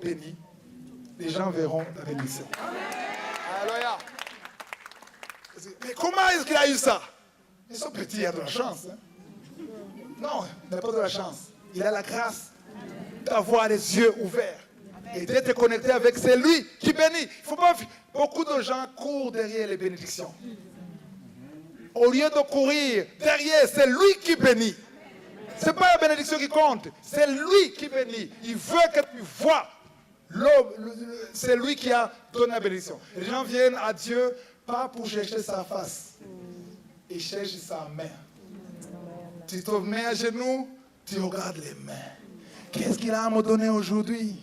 béni, les gens verront ta bénédiction. Alléluia. Mais comment est-ce qu'il a eu ça? Ils sont petits, il a de la chance. Hein? Non, il n'a pas de la chance. Il a la grâce d'avoir les yeux ouverts et d'être connecté avec celui qui bénit. Il faut pas... Beaucoup de gens courent derrière les bénédictions. Au lieu de courir derrière, c'est lui qui bénit. Ce n'est pas la bénédiction qui compte, c'est lui qui bénit. Il veut que tu vois. C'est lui qui a donné la bénédiction. Les gens viennent à Dieu pas pour chercher sa face. Ils cherchent sa main. Tu te mets à genoux, tu regardes les mains. Qu'est-ce qu'il a à me donner aujourd'hui?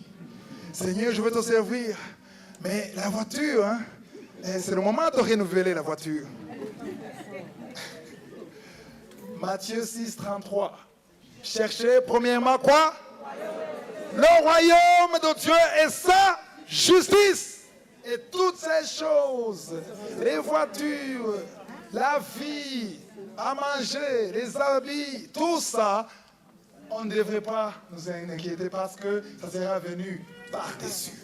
Seigneur, je veux te servir. Mais la voiture, hein, c'est le moment de renouveler la voiture. Matthieu 6, 33. Cherchez premièrement quoi? Le royaume de Dieu et sa justice. Et toutes ces choses, les voitures, la vie, à manger, les habits, tout ça, on ne devrait pas nous inquiéter parce que ça sera venu par-dessus.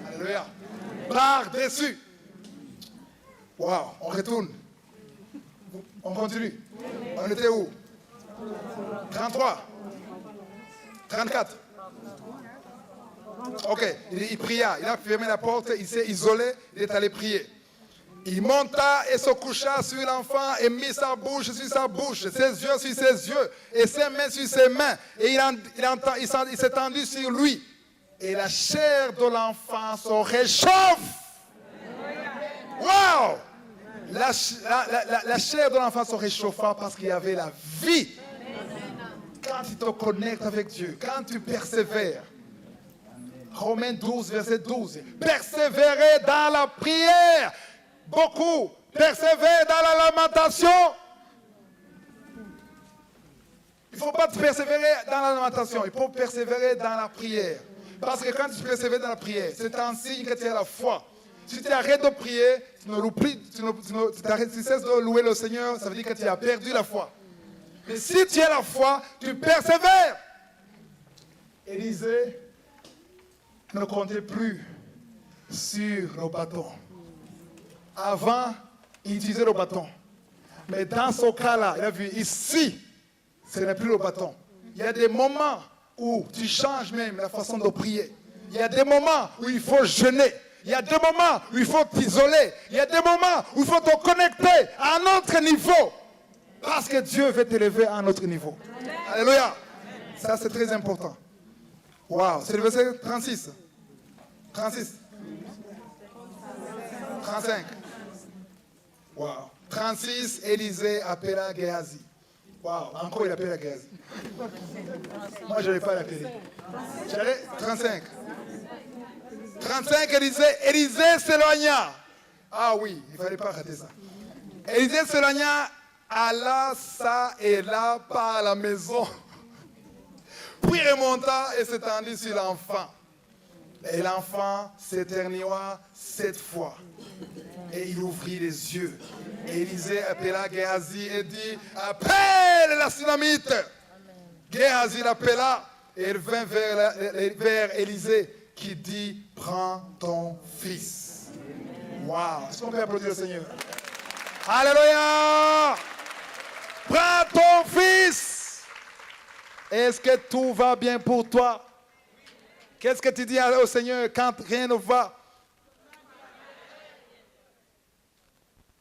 Alléluia. Par-dessus. Waouh, on retourne. On continue. On était où? 33. 34. Ok, il pria, il a fermé la porte, il s'est isolé, il est allé prier. Il monta et se coucha sur l'enfant et mit sa bouche sur sa bouche, ses yeux sur ses yeux et ses mains sur ses mains. Et il s'est tendu sur lui. Et la chair de l'enfant se réchauffe. Wow! La chair de l'enfant se réchauffa parce qu'il y avait la vie. Quand tu te connectes avec Dieu, quand tu persévères, Romains 12, verset 12, persévérez dans la prière. Beaucoup. Persévère dans la lamentation. Il ne faut pas persévérer dans la lamentation. Il faut persévérer dans la prière. Parce que quand tu persévères dans la prière, c'est un signe que tu as la foi. Si tu arrêtes de prier, tu cesses de louer le Seigneur, ça veut dire que tu as perdu la foi. Mais si tu as la foi, tu persévères. Élisée ne comptait plus sur le bâton. Avant, il utilisait le bâton. Mais dans ce cas-là, il a vu ici, ce n'est plus le bâton. Il y a des moments où tu changes même la façon de prier. Il y a des moments où il faut jeûner. Il y a des moments où il faut t'isoler. Il y a des moments où il faut te connecter à un autre niveau. Parce que Dieu veut t'élever à un autre niveau. Alléluia. Ça, c'est très important. Waouh, c'est le verset 36. 36. 35. Waouh. 36, Élisée appela Géhazi. Waouh, encore il appelle Géhazi. Moi, je n'allais pas l'appeler. J'allais 35. 35, Élisée s'éloigna. Ah oui, il ne fallait pas rater ça. Élisée s'éloigna, alla ça et là par la maison. Puis remonta et s'étendit sur l'enfant. Et l'enfant s'éternua 7 fois. Et il ouvrit les yeux. Et Élisée appela Géhazi et dit, appelle la Sunamite. Géhazi l'appela et il vint vers Élisée qui dit, prends ton fils. Waouh! Est-ce qu'on peut applaudir le Seigneur? Alléluia! Prends ton fils. Est-ce que tout va bien pour toi? Qu'est-ce que tu dis au Seigneur quand rien ne va?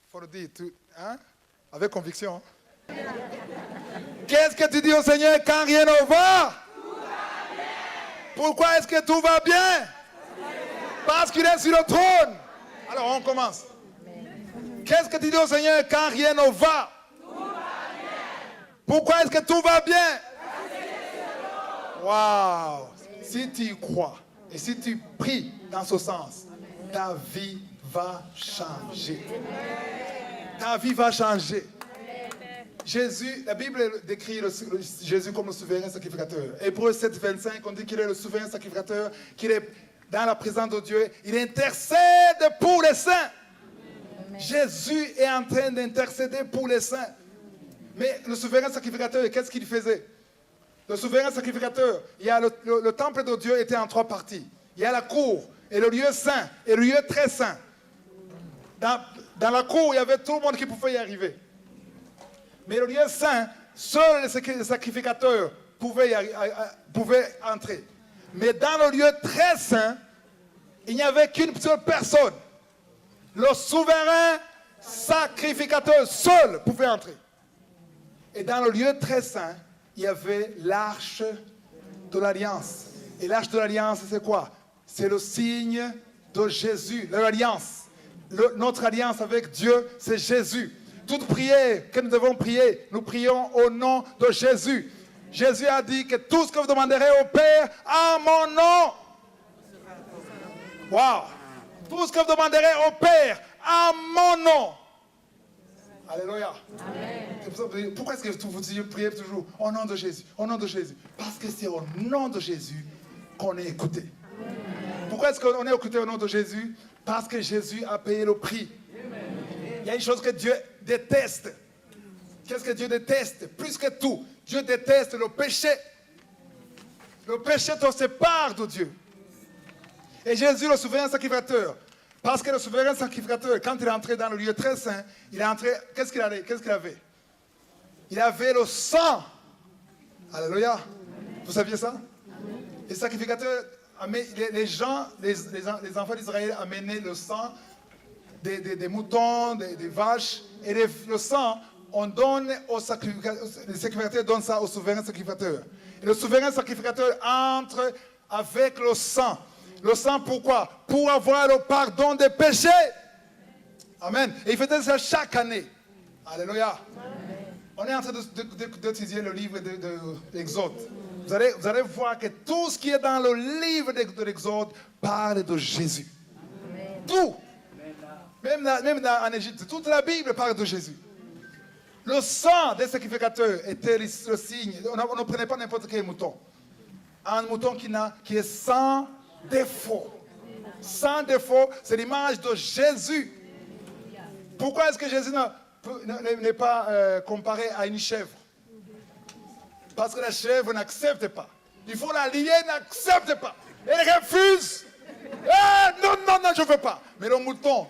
Il faut le dire, hein? Avec conviction. Hein? Qu'est-ce que tu dis au Seigneur quand rien ne va? Pourquoi est-ce que tout va bien? Parce qu'il est sur le trône. Alors on commence. Qu'est-ce que tu dis au Seigneur quand rien ne va? Pourquoi est-ce que tout va bien? Waouh! Si tu y crois et si tu pries dans ce sens, ta vie va changer. Ta vie va changer. Jésus, la Bible décrit Jésus comme le souverain sacrificateur. Hébreux 7, 25, on dit qu'il est le souverain sacrificateur, qu'il est dans la présence de Dieu. Il intercède pour les saints. Jésus est en train d'intercéder pour les saints. Mais le souverain sacrificateur, qu'est-ce qu'il faisait? Le souverain sacrificateur, le temple de Dieu était en 3 parties. il y a la cour, et le lieu saint, et le lieu très saint. Dans la cour, il y avait tout le monde qui pouvait y arriver. Mais le lieu saint, seuls les sacrificateurs pouvaient entrer. Mais dans le lieu très saint, il n'y avait qu'une seule personne. Le souverain sacrificateur seul pouvait entrer. Et dans le lieu très saint, il y avait l'arche de l'alliance. Et l'arche de l'alliance, c'est quoi? C'est le signe de Jésus, de l'alliance. Notre alliance avec Dieu, c'est Jésus. Toute prière que nous devons prier, nous prions au nom de Jésus. Jésus a dit que tout ce que vous demanderez au Père, à mon nom. Waouh! Tout ce que vous demanderez au Père, à mon nom. Alléluia. Amen. Pourquoi est-ce que vous priez toujours au nom de Jésus? Au nom de Jésus. Parce que c'est au nom de Jésus qu'on est écouté. Amen. Pourquoi est-ce qu'on est écouté au nom de Jésus? Parce que Jésus a payé le prix. Amen. Il y a une chose que Dieu déteste. Qu'est-ce que Dieu déteste? Plus que tout, Dieu déteste le péché. Le péché te sépare de Dieu. Et Jésus, le souverain sacrificateur, parce que le souverain sacrificateur, quand il est entré dans le lieu très saint, il est entré, qu'est-ce qu'il avait? Il avait le sang. Alléluia. Vous saviez ça? Les sacrificateurs, les enfants d'Israël amenaient le sang des moutons, des vaches, et le sang, on donne au sacrificateur, le sacrificateur donne ça au souverain sacrificateur. Et le souverain sacrificateur entre avec le sang. Le sang, pourquoi? Pour avoir le pardon des péchés. Amen. Et il faisait ça chaque année. Alléluia. Amen. On est en train d'étudier le livre de l'Exode. Vous allez voir que tout ce qui est dans le livre de l'Exode parle de Jésus. Amen. Tout. Même en Égypte, toute la Bible parle de Jésus. Le sang des sacrificateurs était le signe. On ne prenait pas n'importe quel mouton. Un mouton qui est sans défaut. Sans défaut, c'est l'image de Jésus. Pourquoi est-ce que Jésus n'est pas comparé à une chèvre? Parce que la chèvre n'accepte pas. Il faut la lier, n'accepte pas. Elle refuse. Non, je ne veux pas. Mais le mouton,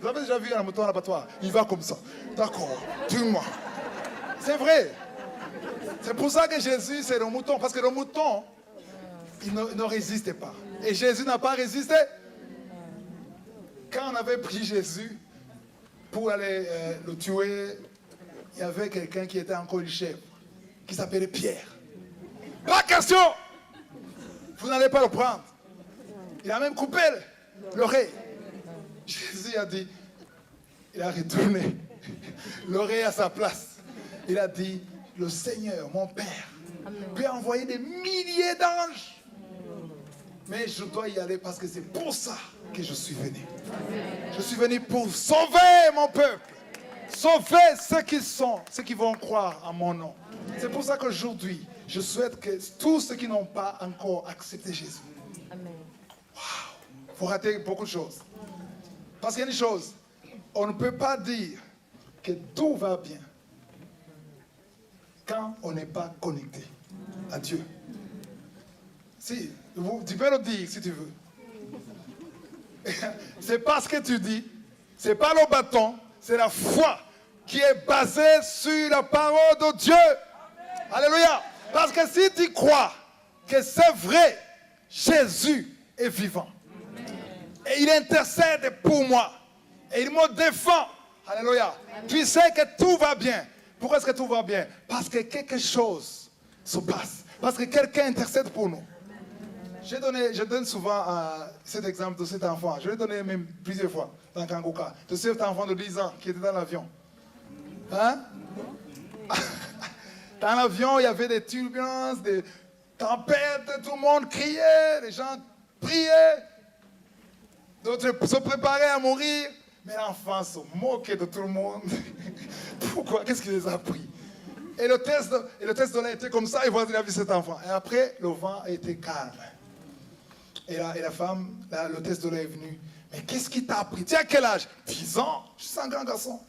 vous avez déjà vu un mouton à l'abattoir? Il va comme ça. D'accord, dis-moi. C'est vrai. C'est pour ça que Jésus, c'est le mouton. Parce que le mouton, il ne résistait pas. Et Jésus n'a pas résisté. Quand on avait pris Jésus pour aller le tuer, il y avait quelqu'un qui était encore une chèvre, qui s'appelait Pierre. Pas question! Vous n'allez pas le prendre. Il a même coupé l'oreille. Jésus a dit, il a retourné l'oreille à sa place. Il a dit, le Seigneur, mon Père, peut envoyer des milliers d'anges. Mais je dois y aller parce que c'est pour ça que je suis venu. Je suis venu pour sauver mon peuple. Sauver ceux qui vont croire à mon nom. C'est pour ça qu'aujourd'hui, je souhaite que tous ceux qui n'ont pas encore accepté Jésus. Waouh! Vous ratez beaucoup de choses. Parce qu'il y a une chose, on ne peut pas dire que tout va bien quand on n'est pas connecté à Dieu. Si, tu peux le dire si tu veux. C'est pas ce que tu dis, c'est pas le bâton, c'est la foi qui est basée sur la parole de Dieu. Alléluia. Parce que si tu crois que c'est vrai, Jésus est vivant. Et il intercède pour moi. Et il me défend. Alléluia. Tu sais que tout va bien. Pourquoi est-ce que tout va bien? Parce que quelque chose se passe. Parce que quelqu'un intercède pour nous. Je donne souvent cet exemple de cet enfant. Je l'ai donné même plusieurs fois dans Kangoka. De cet enfant de 10 ans qui était dans l'avion. Hein? Dans l'avion, il y avait des turbulences, des tempêtes, tout le monde criait, les gens priaient, d'autres se préparaient à mourir. Mais l'enfant se moquait de tout le monde. Pourquoi? Qu'est-ce qu'il les a pris? Et le test de l'air était comme ça, et voilà, il a vu cet enfant. Et après, le vent a été calme. Et la femme, le test de l'air est venu. Mais qu'est-ce qui t'a appris? Tu as quel âge? 10 ans. Je suis un grand garçon.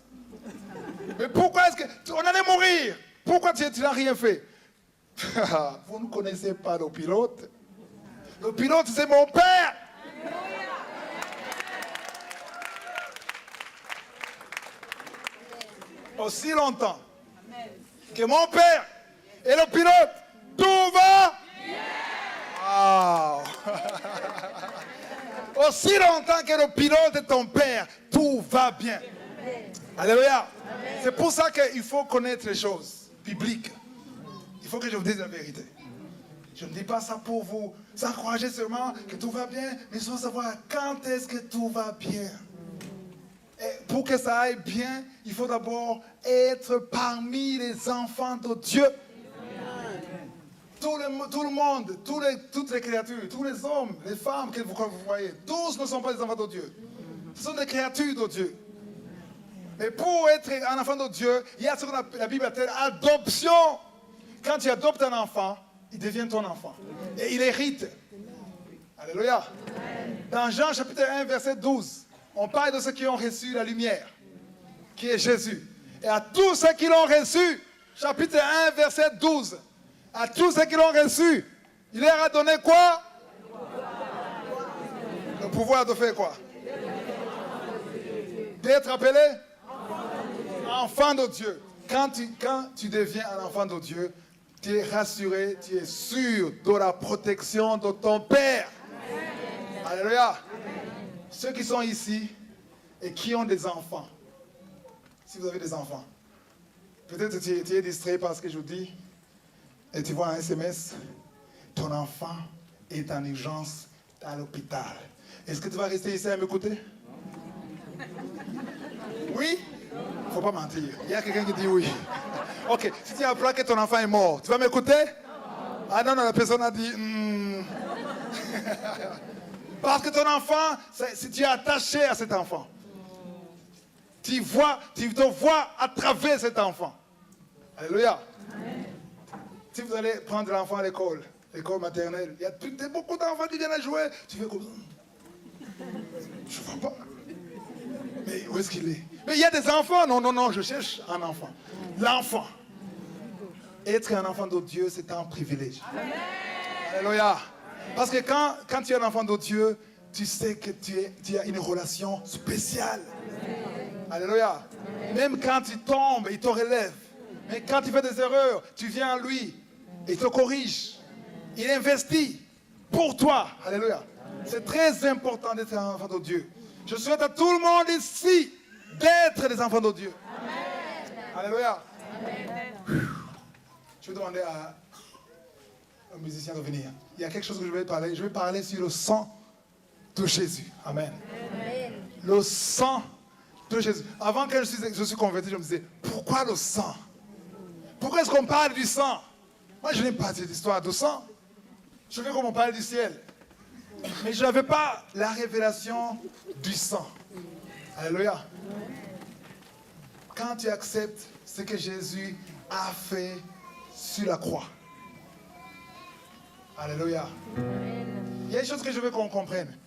Mais pourquoi est-ce que... On allait mourir. Pourquoi tu n'as rien fait? Vous ne connaissez pas le pilote. Le pilote, c'est mon père. Aussi longtemps que mon père est le pilote, tout va bien. Wow. Aussi longtemps que le pilote est ton père, tout va bien. Alléluia. C'est pour ça qu'il faut connaître les choses bibliques. Il faut que je vous dise la vérité. Je ne dis pas ça pour vous encourager seulement que tout va bien, mais il faut savoir quand est-ce que tout va bien. Et pour que ça aille bien, il faut d'abord être parmi les enfants de Dieu. Tout le monde, toutes les créatures, tous les hommes, les femmes que vous voyez, tous ne sont pas des enfants de Dieu. Ce sont des créatures de Dieu. Mais pour être un enfant de Dieu, il y a ce que la Bible appelle adoption. Quand tu adoptes un enfant, il devient ton enfant. Et il hérite. Alléluia. Dans Jean chapitre 1, verset 12, on parle de ceux qui ont reçu la lumière, qui est Jésus. Et à tous ceux qui l'ont reçu, chapitre 1, verset 12, à tous ceux qui l'ont reçu, il leur a donné quoi? Le pouvoir de faire quoi? D'être appelé enfant de Dieu. Quand tu deviens un enfant de Dieu, tu es rassuré, tu es sûr de la protection de ton Père. Amen. Alléluia. Amen. Ceux qui sont ici et qui ont des enfants, si vous avez des enfants, peut-être tu es distrait par ce que je vous dis, et tu vois un SMS, ton enfant est en urgence à l'hôpital. Est-ce que tu vas rester ici à m'écouter? Oui? Il ne faut pas mentir. Il y a quelqu'un qui dit oui. Ok, si tu apprends que ton enfant est mort, tu vas m'écouter? Ah non, la personne a dit... Parce que ton enfant, si tu es attaché à cet enfant, tu te vois à travers cet enfant. Alléluia. Amen. Si vous allez prendre l'enfant à l'école maternelle, il y a beaucoup d'enfants qui viennent à jouer. Tu fais comme ça. Je ne vois pas. Mais où est-ce qu'il est? Mais il y a des enfants. Non, je cherche un enfant. L'enfant. Être un enfant de Dieu, c'est un privilège. Amen. Alléluia. Parce que quand tu es un enfant de Dieu, tu sais que tu as une relation spéciale. Amen. Alléluia. Amen. Même quand tu tombes, il te relève. Mais quand tu fais des erreurs, tu viens à lui. Il te corrige. Il investit pour toi. Alléluia. C'est très important d'être un enfant de Dieu. Je souhaite à tout le monde ici d'être des enfants de Dieu. Amen. Alléluia. Amen. Je vais demander à un musicien de venir. Il y a quelque chose que je vais parler. Je vais parler sur le sang de Jésus. Amen. Amen. Le sang de Jésus. Avant que je suis converti, je me disais, pourquoi le sang? Pourquoi est-ce qu'on parle du sang? Moi, je n'aime pas cette histoire de sang. Je veux qu'on parle du ciel. Mais je n'avais pas la révélation du sang. Alléluia. Quand tu acceptes ce que Jésus a fait sur la croix. Alléluia. Il y a une chose que je veux qu'on comprenne.